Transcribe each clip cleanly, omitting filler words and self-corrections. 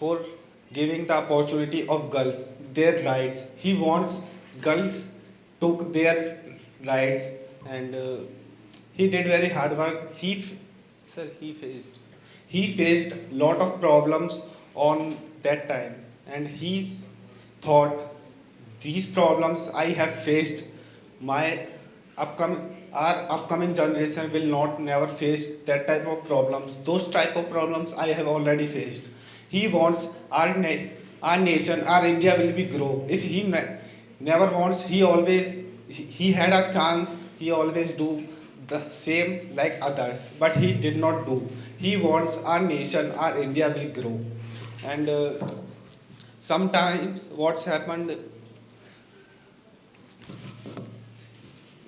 for giving the opportunity of girls their rights. He wants girls took their rights, and he did very hard work. Sir, he faced lot of problems on that time, and he thought these problems I have faced, my upcoming generation will not never face that type of problems. Those type of problems I have already faced. He wants our nation, our India will be grow. If he never wants, he had a chance. He always do the same like others, but he did not do. He wants our nation, our India will grow, and sometimes what's happened,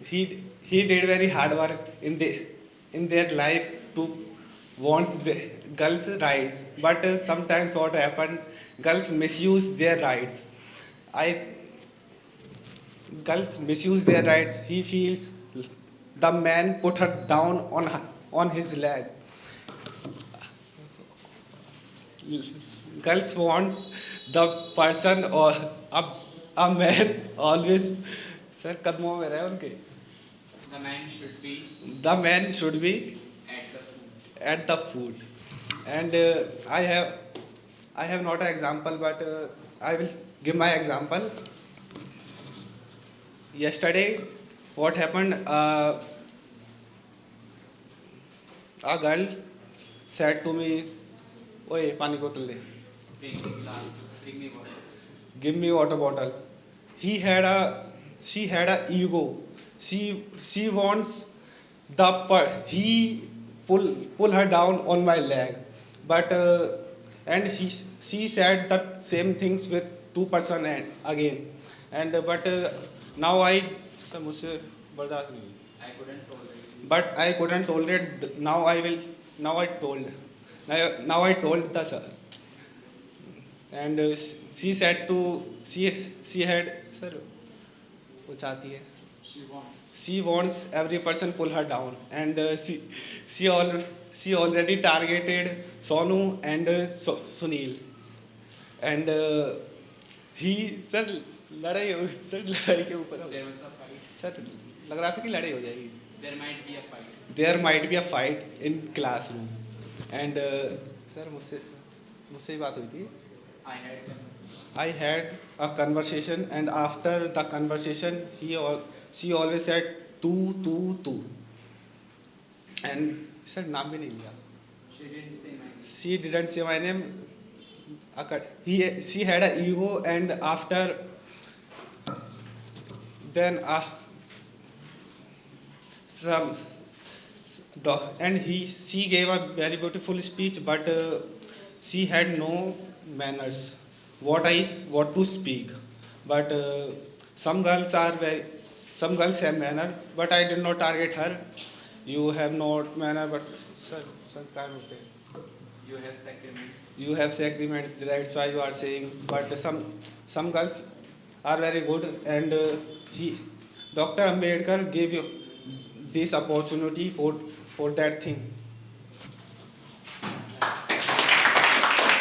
he did very hard work in their life to wants the girls rights, but sometimes what happened, girls misuse their rights. I Girls misuse their rights. He feels the man put her down on his leg. Girls wants the person or a man always, sir कदमों में रहे उनके, The man should be the man should be at the food. at the food. And I have not an example, but I will give my example. Yesterday what happened, a girl said to me, oye pani bottle de, Bring me water. give me water bottle. She had a ego. She wants he pull her down on my leg, but and she said that same things with two person and again, and but now I sir मुझसे बर्दाश्त नहीं हुई. I couldn't tolerate. But I couldn't tolerate. Now I told. Now I told the sir, and she said to she had sir वो चाहती है. She wants. She wants every person pull her down, and she already targeted Sonu and Sunil, and he sir लड़ाई के ऊपर There was a fight. Sir लग रहा था कि लड़ाई हो जाएगी. There might be a fight. There might be a fight in classroom, and sir मुझसे ही बात हुई थी. I had conversation. I had a conversation, and after the conversation, she always said tu, and sir नाम भी नहीं लिया. She didn't say my name. She didn't say my name. She had a ego, and after then she gave a very beautiful speech, but she had no manners. What to speak, but some girls have manner, but I did not target her. You have not manner, but sir संस्कार होते हैं. You have sacraments. You have sacraments, that's why you are saying, but some girls are very good, and Dr. Ambedkar gave you this opportunity for that thing.